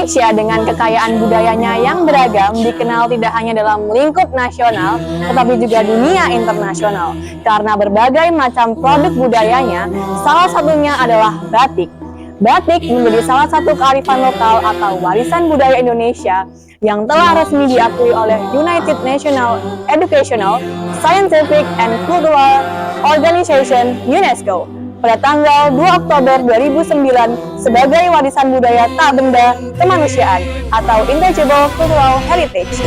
Indonesia dengan kekayaan budayanya yang beragam dikenal tidak hanya dalam lingkup nasional, tetapi juga dunia internasional. Karena berbagai macam produk budayanya, salah satunya adalah batik. Batik menjadi salah satu kearifan lokal atau warisan budaya Indonesia yang telah resmi diakui oleh United Nations Educational, Scientific, and Cultural Organization (UNESCO) pada tanggal 2 Oktober 2009 sebagai warisan budaya tak benda kemanusiaan atau Intangible Cultural Heritage.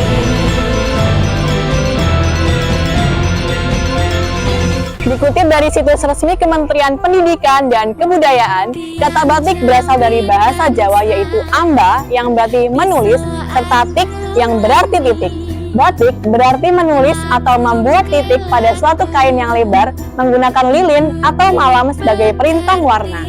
Dikutip dari situs resmi Kementerian Pendidikan dan Kebudayaan, kata batik berasal dari bahasa Jawa yaitu amba yang berarti menulis serta tik yang berarti titik. Batik berarti menulis atau membuat titik pada suatu kain yang lebar menggunakan lilin atau malam sebagai perintang warna.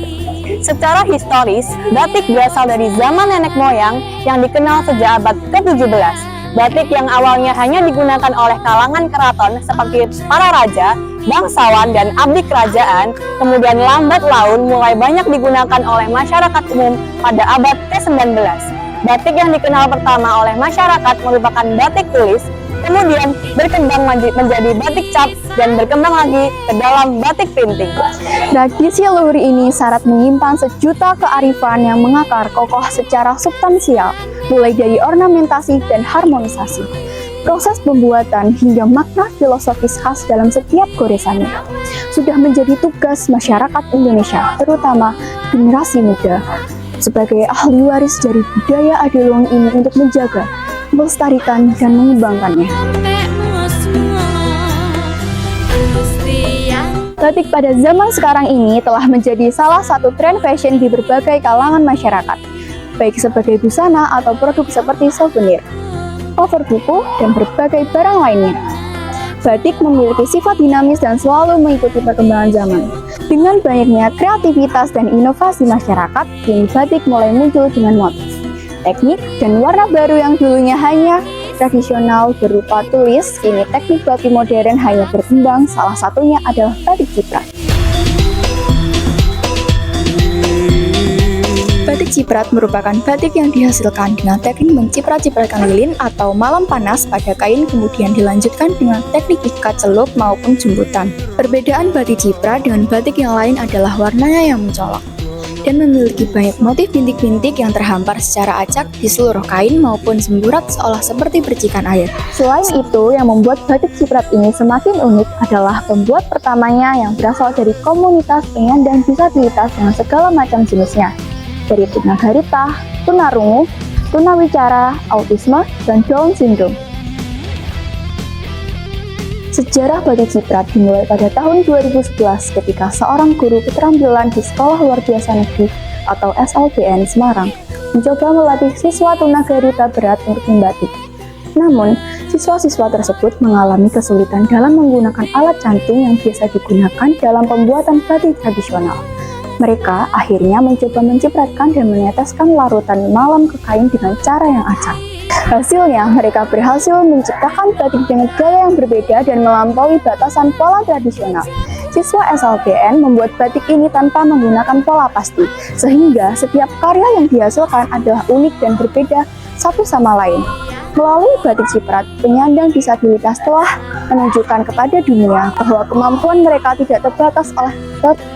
Secara historis, batik berasal dari zaman nenek moyang yang dikenal sejak abad ke-17. Batik yang awalnya hanya digunakan oleh kalangan keraton seperti para raja, bangsawan, dan abdi kerajaan, kemudian lambat laun mulai banyak digunakan oleh masyarakat umum pada abad ke-19. Batik yang dikenal pertama oleh masyarakat merupakan batik tulis, kemudian berkembang menjadi batik cap, dan berkembang lagi ke dalam batik printing. Tradisi luhur ini syarat menyimpan sejuta kearifan yang mengakar kokoh secara substansial, mulai dari ornamentasi dan harmonisasi, proses pembuatan hingga makna filosofis khas dalam setiap goresannya. Sudah menjadi tugas masyarakat Indonesia, terutama generasi muda, sebagai ahli waris dari budaya Adelong ini untuk menjaga, melestarikan, dan mengembangkannya. Batik pada zaman sekarang ini telah menjadi salah satu tren fashion di berbagai kalangan masyarakat, baik sebagai busana atau produk seperti souvenir, cover buku, dan berbagai barang lainnya. Batik memiliki sifat dinamis dan selalu mengikuti perkembangan zaman. Dengan banyaknya kreativitas dan inovasi masyarakat, kini batik mulai muncul dengan motif, teknik, dan warna baru yang dulunya hanya tradisional berupa tulis, kini teknik batik modern hanya berkembang, salah satunya adalah batik ciprat. Batik ciprat merupakan batik yang dihasilkan dengan teknik menciprat-cipratkan lilin atau malam panas pada kain, kemudian dilanjutkan dengan teknik ikat celup maupun jemputan. Perbedaan batik ciprat dengan batik yang lain adalah warnanya yang mencolok dan memiliki banyak motif bintik-bintik yang terhampar secara acak di seluruh kain maupun semburat seolah seperti percikan air. Selain itu, yang membuat batik ciprat ini semakin unik adalah pembuat pertamanya yang berasal dari komunitas penyandang disabilitas dengan segala macam jenisnya, dari tunagrita, tunarungu, tunawicara, autisme, dan Down syndrome. Sejarah batik ciprat dimulai pada tahun 2011 ketika seorang guru keterampilan di Sekolah Luar Biasa Negeri atau SLBN Semarang mencoba melatih siswa tunagrita berat untuk membatik. Namun, siswa-siswa tersebut mengalami kesulitan dalam menggunakan alat canting yang biasa digunakan dalam pembuatan batik tradisional. Mereka akhirnya mencoba mencipratkan dan meneteskan larutan malam ke kain dengan cara yang acak. Hasilnya, mereka berhasil menciptakan batik dengan gaya yang berbeda dan melampaui batasan pola tradisional. Siswa SLBN membuat batik ini tanpa menggunakan pola pasti, sehingga setiap karya yang dihasilkan adalah unik dan berbeda satu sama lain. Melalui batik ciprat, penyandang disabilitas telah menunjukkan kepada dunia bahwa kemampuan mereka tidak terbatas oleh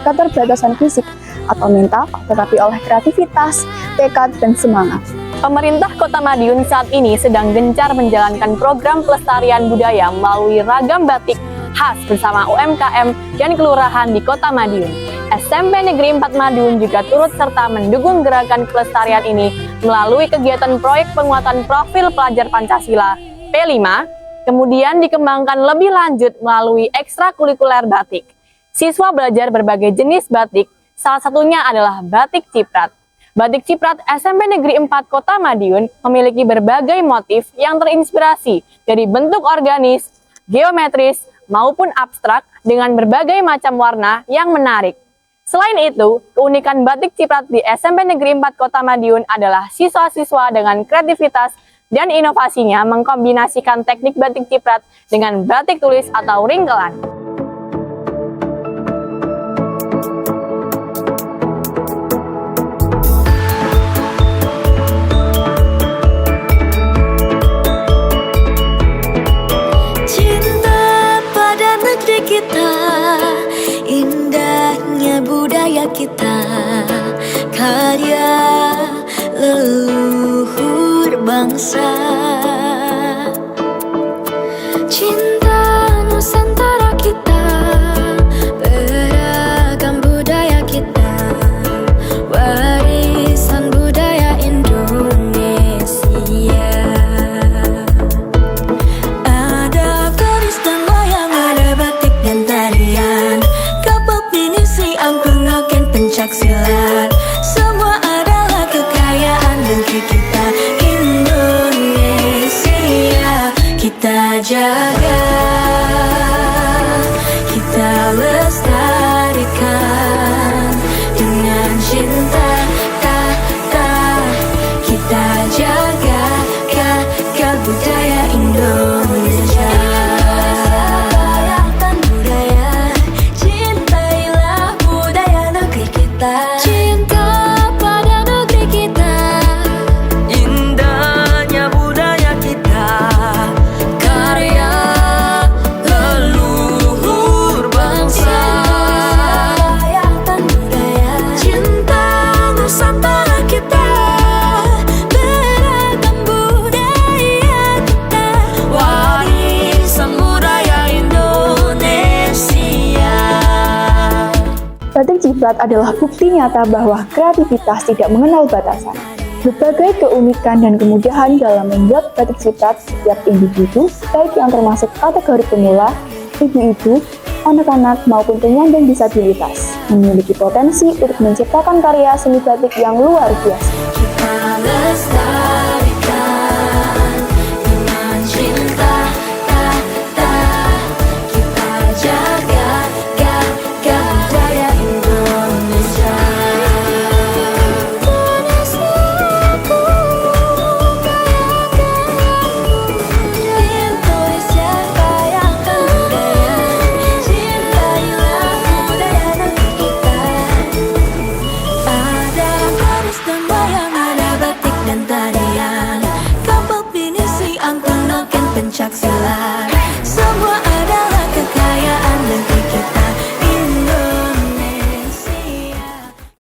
keterbatasan fisik atau mental, tetapi oleh kreativitas, tekad, dan semangat. Pemerintah Kota Madiun saat ini sedang gencar menjalankan program pelestarian budaya melalui ragam batik khas bersama UMKM dan kelurahan di Kota Madiun. SMP Negeri 4 Madiun juga turut serta mendukung gerakan pelestarian ini melalui kegiatan proyek penguatan profil pelajar Pancasila P5, kemudian dikembangkan lebih lanjut melalui ekstrakurikuler batik. Siswa belajar berbagai jenis batik, salah satunya adalah batik ciprat. Batik ciprat SMP Negeri 4 Kota Madiun memiliki berbagai motif yang terinspirasi dari bentuk organis, geometris, maupun abstrak dengan berbagai macam warna yang menarik. Selain itu, keunikan batik ciprat di SMP Negeri 4 Kota Madiun adalah siswa-siswa dengan kreativitas dan inovasinya mengkombinasikan teknik batik ciprat dengan batik tulis atau ringkelan. jaga, kita lestarikan dengan cinta, kita jaga budaya Indonesia. Lestarikan budaya, cintailah budaya negeri kita. Cinta pada negeri kita, indahnya budaya kita, karya leluhur bangsa. Lestarikan budaya, cinta Nusantara kita. Batik Ciprat adalah bukti nyata bahwa kreativitas tidak mengenal batasan. Berbagai keunikan dan kemudahan dalam membuat batik Ciprat setiap individu, baik yang termasuk kategori pemula, ibu-ibu, anak-anak maupun penyandang disabilitas, memiliki potensi untuk menciptakan karya seni batik yang luar biasa.